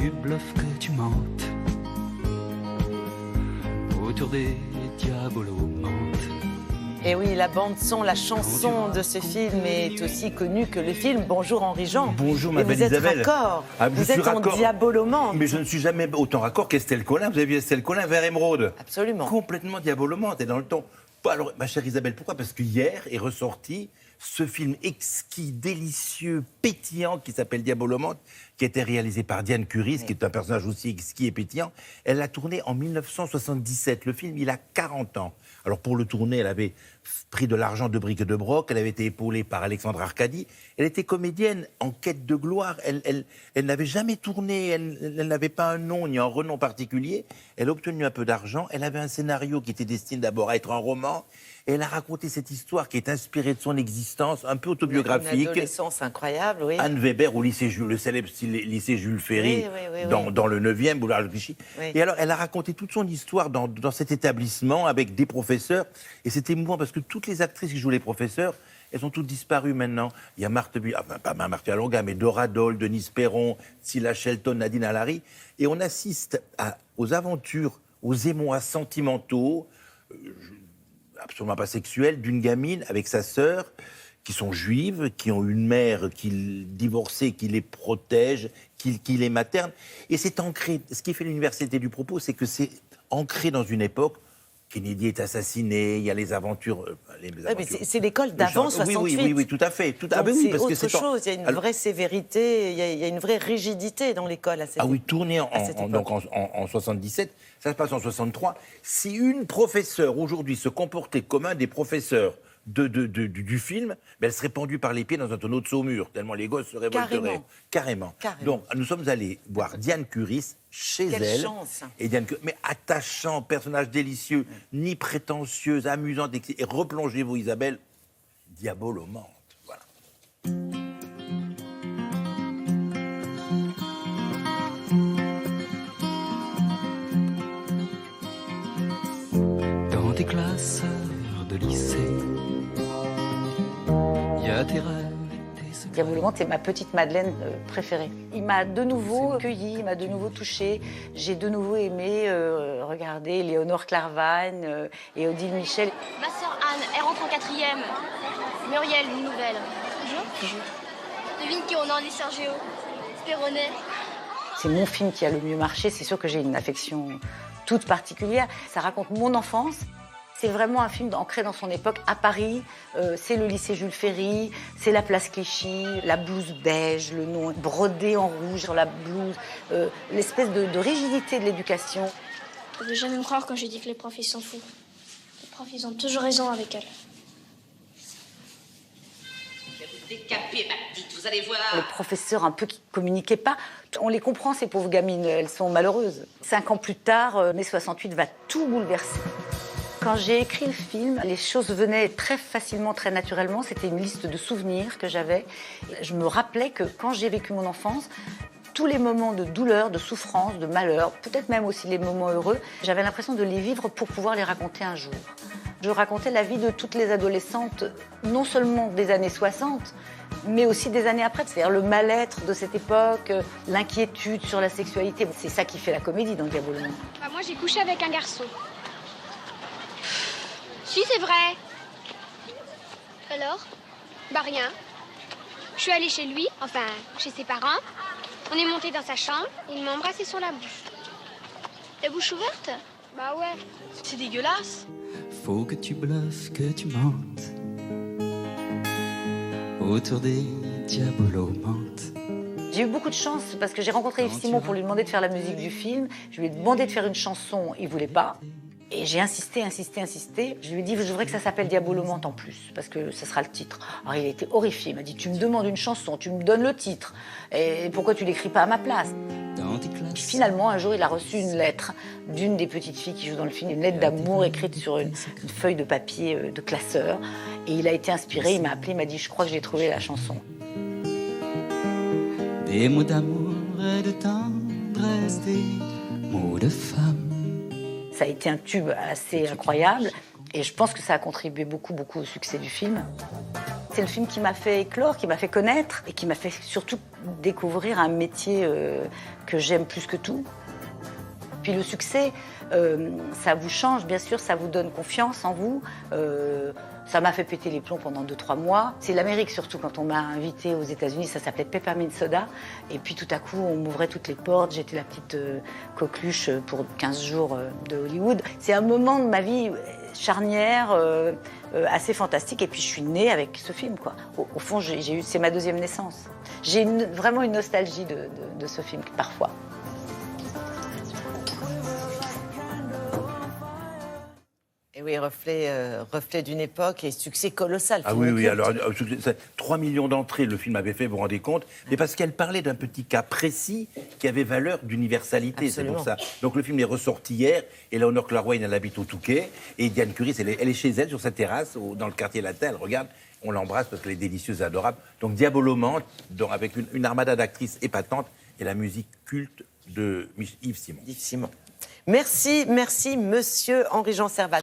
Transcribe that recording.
tu bluffes, que tu mentes. Autour des diabolos mentent. Et oui, la bande-son, la chanson de ce film est aussi connue que le film Bonjour Henri-Jean. Bonjour, ma et belle vous êtes Isabelle. raccord. Ah, vous êtes en diabolomante. Mais je ne suis jamais autant raccord qu'Estelle Collin. Vous avez vu Estelle Collin, Vert Émeraude. Absolument. Complètement diabolomante et dans le ton. Alors, ma chère Isabelle, pourquoi? Parce qu'hier est ressorti ce film exquis, délicieux, pétillant qui s'appelle Diabolomante, qui a été réalisé par Diane Curis, qui est un personnage aussi exquis et pétillant. Elle l'a tourné en 1977. Le film, il a 40 ans. Alors pour le tourner, elle avait pris de l'argent de briques et de broc, elle avait été épaulée par Alexandre Arcadi. Elle était comédienne en quête de gloire. Elle n'avait jamais tourné, elle n'avait pas un nom ni un renom particulier. Elle a obtenu un peu d'argent. Elle avait un scénario qui était destiné d'abord à être un roman. Et elle a raconté cette histoire qui est inspirée de son existence, un peu autobiographique. Une adolescence incroyable, oui. Anne Weber au lycée Jules, le célèbre lycée Jules Ferry, dans le 9e, boulevard de Clichy. Oui. Et alors, elle a raconté toute son histoire dans cet établissement avec des professeurs. Et c'est émouvant parce que toutes les actrices qui jouent les professeurs, elles ont toutes disparu maintenant. Il y a pas Marthe Alonga, mais Dora Dole, Denise Perron, Scylla Shelton, Nadine Alary. Et on assiste aux aventures, aux émois sentimentaux, absolument pas sexuels, d'une gamine avec sa sœur, qui sont juives, qui ont une mère divorcée, qui les protège, qui les materne. Et c'est ancré. Ce qui fait l'universalité du propos, c'est que c'est ancré dans une époque. Kennedy est assassiné, il y a les aventures. Mais c'est l'école d'avant 68. Oui, tout à fait. C'est autre chose. Il y a une vraie sévérité, il y a une vraie rigidité dans l'école à cette époque. Ah oui, tourné en 77, ça se passe en 63. Si une professeure aujourd'hui se comportait comme un des professeurs du film, mais elle serait pendue par les pieds dans un tonneau de saumure, tellement les gosses se révolteraient. Carrément. Donc, nous sommes allés voir Diane Curis chez elle. Quelle chance. Et Diane Curis, mais attachant, personnage délicieux, ni prétentieuse, amusante. Et replongez-vous, Isabelle, diabolomante. Voilà. Dans tes classes de lycée, il y a tes rêves. Diabolomante, c'est ma petite Madeleine préférée. Il m'a de nouveau cueillie, il m'a de nouveau touchée. J'ai de nouveau aimé regarder Léonore Clarvagne et Odile Michel. Ma sœur Anne, elle rentre en 4e. Muriel, une nouvelle. Bonjour. Devine qui on a en lycée Géo. Spéronet. C'est mon film qui a le mieux marché. C'est sûr que j'ai une affection toute particulière. Ça raconte mon enfance. C'est vraiment un film ancré dans son époque à Paris. C'est le lycée Jules Ferry, c'est la place Clichy, la blouse beige, le nom brodé en rouge sur la blouse, l'espèce de rigidité de l'éducation. Tu ne veux jamais me croire quand je dis que les profs, ils s'en foutent. Les profs, ils ont toujours raison avec elle. Je vais vous décaper, ma petite, vous allez voir. Le professeur un peu qui communiquait pas, on les comprend, ces pauvres gamines, elles sont malheureuses. 5 ans plus tard, mai 68 va tout bouleverser. Quand j'ai écrit le film, les choses venaient très facilement, très naturellement. C'était une liste de souvenirs que j'avais. Je me rappelais que quand j'ai vécu mon enfance, tous les moments de douleur, de souffrance, de malheur, peut-être même aussi les moments heureux, j'avais l'impression de les vivre pour pouvoir les raconter un jour. Je racontais la vie de toutes les adolescentes, non seulement des années 60, mais aussi des années après. C'est-à-dire le mal-être de cette époque, l'inquiétude sur la sexualité. C'est ça qui fait la comédie dans Diabolomante. Moi, j'ai couché avec un garçon. Si, c'est vrai. Alors? Bah rien. Je suis allée chez lui, enfin, chez ses parents. On est monté dans sa chambre et il m'a embrassé sur la bouche. La bouche ouverte? Bah ouais. C'est dégueulasse. Faut que tu bluffes, que tu mentes. Autour des diabolomantes. J'ai eu beaucoup de chance parce que j'ai rencontré Yves Simon pour lui demander de faire la musique du film. Je lui ai demandé de faire une chanson, il voulait pas. Et j'ai insisté. Je lui ai dit, je voudrais que ça s'appelle Diabolomante en plus, parce que ça sera le titre. Alors il a été horrifié, il m'a dit, tu me demandes une chanson, tu me donnes le titre, et pourquoi tu l'écris pas à ma place? Puis finalement, un jour, il a reçu une lettre d'une des petites filles qui joue dans le film, une lettre d'amour écrite sur une feuille de papier de classeur. Et il a été inspiré, il m'a appelé, il m'a dit, je crois que j'ai trouvé la chanson. Des mots d'amour et de tendresse, des mots de femme. Ça a été un tube assez incroyable et je pense que ça a contribué beaucoup au succès du film. C'est le film qui m'a fait éclore, qui m'a fait connaître et qui m'a fait surtout découvrir un métier que j'aime plus que tout. Puis le succès, ça vous change, bien sûr, ça vous donne confiance en vous. Ça m'a fait péter les plombs pendant 2-3 mois. C'est l'Amérique surtout, quand on m'a invitée aux États-Unis, ça s'appelait Peppermint Soda. Et puis tout à coup, on m'ouvrait toutes les portes. J'étais la petite coqueluche pour 15 jours de Hollywood. C'est un moment de ma vie charnière, assez fantastique. Et puis je suis née avec ce film, quoi. Au fond, c'est ma deuxième naissance. J'ai vraiment une nostalgie de ce film, parfois. Et oui, reflet d'une époque et succès colossal. Ah oui, oui, alors 3 millions d'entrées le film avait fait, vous vous rendez compte, mais parce qu'elle parlait d'un petit cas précis qui avait valeur d'universalité, c'est pour ça. Donc le film est ressorti hier, et Léonore Clairoy, elle habite au Touquet, et Diane Curie, elle est chez elle, sur sa terrasse, dans le quartier latin, elle regarde, on l'embrasse parce qu'elle est délicieuse et adorable. Donc Diabolomante, avec une armada d'actrices épatantes, et la musique culte de Yves Simon. Yves Simon. Merci, monsieur Henri-Jean Servat.